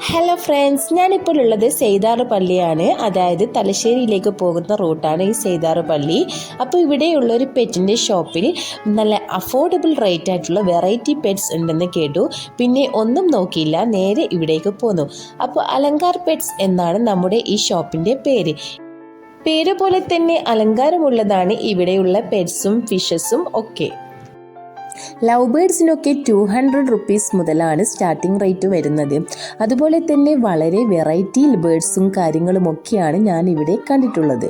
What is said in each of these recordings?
Hello friends, ഞാനിപ്പോൾ ഉള്ളത് സെയ്താറ് പള്ളിയാണ്. അതായത് തലശ്ശേരിയിലേക്ക് പോകുന്ന റൂട്ടാണ് ഈ സെയ്താറ് പള്ളി. അപ്പോൾ ഇവിടെയുള്ള ഒരു പെറ്റിൻ്റെ ഷോപ്പിൽ നല്ല അഫോർഡബിൾ റേറ്റ് ആയിട്ടുള്ള വെറൈറ്റി പെറ്റ്സ് ഉണ്ടെന്ന് കേട്ടു. പിന്നെ ഒന്നും നോക്കിയില്ല, നേരെ ഇവിടേക്ക് പോന്നു. അപ്പോൾ അലങ്കാർ പെറ്റ്സ് എന്നാണ് നമ്മുടെ ഈ ഷോപ്പിൻ്റെ പേര്. പേര് പോലെ തന്നെ അലങ്കാരമുള്ളതാണ് ഇവിടെയുള്ള പെറ്റ്സും ഫിഷസും ഒക്കെ. ലവ് ബേർഡ്സിനൊക്കെ 200 റുപ്പീസ് മുതലാണ് സ്റ്റാർട്ടിംഗ് റേറ്റ് വരുന്നത്. അതുപോലെ തന്നെ വളരെ വെറൈറ്റി ബേർഡ്സും കാര്യങ്ങളുമൊക്കെയാണ് ഞാൻ ഇവിടെ കണ്ടിട്ടുള്ളത്.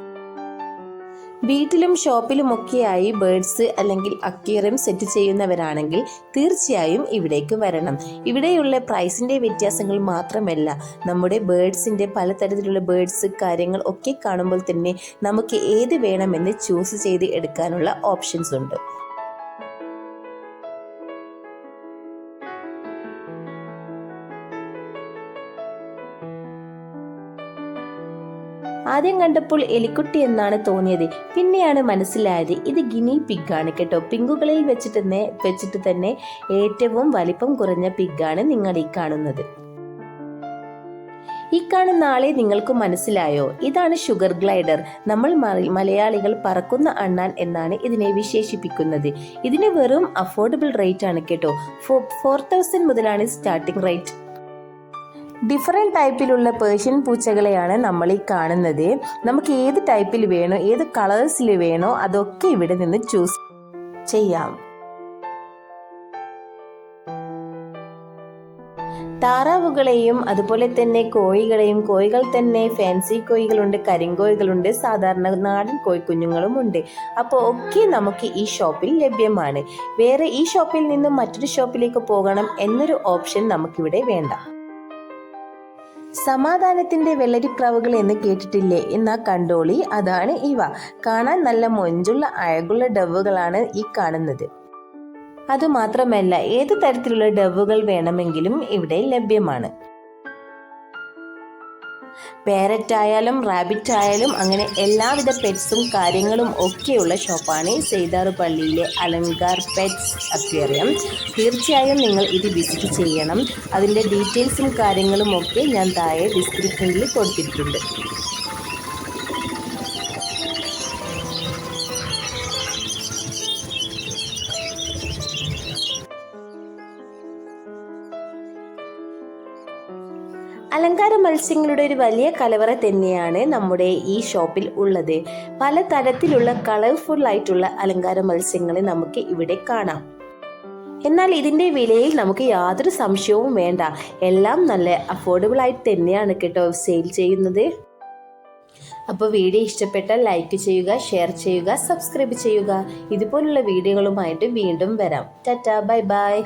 വീട്ടിലും ഷോപ്പിലുമൊക്കെയായി ബേർഡ്സ് അല്ലെങ്കിൽ അക്വേറിയം സെറ്റ് ചെയ്യുന്നവരാണെങ്കിൽ തീർച്ചയായും ഇവിടേക്ക് വരണം. ഇവിടെയുള്ള പ്രൈസിൻ്റെ വ്യത്യാസങ്ങൾ മാത്രമല്ല, നമ്മുടെ ബേർഡ്സിൻ്റെ പലതരത്തിലുള്ള ബേർഡ്സ് കാര്യങ്ങൾ ഒക്കെ കാണുമ്പോൾ തന്നെ നമുക്ക് ഏത് വേണമെന്ന് ചൂസ് ചെയ്ത് എടുക്കാനുള്ള ഓപ്ഷൻസ് ഉണ്ട്. ആദ്യം കണ്ടപ്പോൾ എലിക്കുട്ടി എന്നാണ് തോന്നിയത്. പിന്നെയാണ് മനസ്സിലായത് ഇത് ഗിനി പിഗാണ് കേട്ടോ. പിങ്കുകളിൽ വെച്ചിട്ട് തന്നെ ഏറ്റവും വലിപ്പം കുറഞ്ഞ പിഗാണ് നിങ്ങൾ ഈ കാണുന്നത്. ഈ കാണുന്ന ആളെ നിങ്ങൾക്ക് മനസ്സിലായോ? ഇതാണ് ഷുഗർ ഗ്ലൈഡർ. നമ്മൾ മലയാളികൾ പറക്കുന്ന അണ്ണാൻ എന്നാണ് ഇതിനെ വിശേഷിപ്പിക്കുന്നത്. ഇതിന് വെറും അഫോർഡബിൾ റേറ്റ് ആണ് കേട്ടോ. 4000 മുതലാണ് സ്റ്റാർട്ടിംഗ് റേറ്റ്. ഡിഫറെൻറ്റ് ടൈപ്പിലുള്ള പേർഷ്യൻ പൂച്ചകളെയാണ് നമ്മൾ ഈ കാണുന്നത്. നമുക്ക് ഏത് ടൈപ്പിൽ വേണോ, ഏത് കളേഴ്സിൽ വേണോ അതൊക്കെ ഇവിടെ നിന്ന് ചൂസ് ചെയ്യാം. താറാവുകളെയും അതുപോലെ തന്നെ കോഴികളെയും, കോഴികൾ തന്നെ ഫാൻസി കോഴികളുണ്ട്, കരിങ്കോഴികളുണ്ട്, സാധാരണ നാടൻ കോഴിക്കുഞ്ഞുങ്ങളും ഉണ്ട്. അപ്പോൾ ഒക്കെ നമുക്ക് ഈ ഷോപ്പിൽ ലഭ്യമാണ്. വേറെ ഈ ഷോപ്പിൽ നിന്നും മറ്റൊരു ഷോപ്പിലേക്ക് പോകണം എന്നൊരു ഓപ്ഷൻ നമുക്കിവിടെ വേണ്ട. സമാധാനത്തിന്റെ വെള്ളരിപ്രാവുകൾ എന്ന് കേട്ടിട്ടില്ലേ? എന്നാ കണ്ടോളി, അതാണ് ഇവ. കാണാൻ നല്ല മൊഞ്ചുള്ള അഴകുള്ള ഡവുകളാണ് ഈ കാണുന്നത്. അതുമാത്രമല്ല, ഏത് തരത്തിലുള്ള ഡവുകൾ വേണമെങ്കിലും ഇവിടെ ലഭ്യമാണ്. പാരറ്റ് ആയാലും റാബിറ്റ് ആയാലും അങ്ങനെ എല്ലാവിധ പെറ്റ്സും കാര്യങ്ങളും ഒക്കെയുള്ള ഷോപ്പാണ് സെയ്താറ് പള്ളിയിലെ അലങ്കാർ പെറ്റ്സ് അക്വേറിയം. തീർച്ചയായും നിങ്ങൾ ഇത് വിസിറ്റ് ചെയ്യണം. അതിൻ്റെ ഡീറ്റെയിൽസും കാര്യങ്ങളും ഒക്കെ ഞാൻ താഴെ ഡിസ്ക്രിപ്ഷനിൽ കൊടുത്തിട്ടുണ്ട്. അലങ്കാര മത്സ്യങ്ങളുടെ ഒരു വലിയ കലവറ തന്നെയാണ് നമ്മുടെ ഈ ഷോപ്പിൽ ഉള്ളത്. പല തരത്തിലുള്ള കളർഫുൾ ആയിട്ടുള്ള അലങ്കാര മത്സ്യങ്ങളെ നമുക്ക് ഇവിടെ കാണാം. എന്നാൽ ഇതിൻ്റെ വിലയിൽ നമുക്ക് യാതൊരു സംശയവും വേണ്ട. എല്ലാം നല്ല അഫോർഡബിൾ ആയിട്ട് തന്നെയാണ് കേട്ടോ സെയിൽ ചെയ്യുന്നത്. അപ്പോൾ വീഡിയോ ഇഷ്ടപ്പെട്ടാൽ ലൈക്ക് ചെയ്യുക, ഷെയർ ചെയ്യുക, സബ്സ്ക്രൈബ് ചെയ്യുക. ഇതുപോലുള്ള വീഡിയോകളുമായിട്ട് വീണ്ടും വരാം. Tata, bye bye.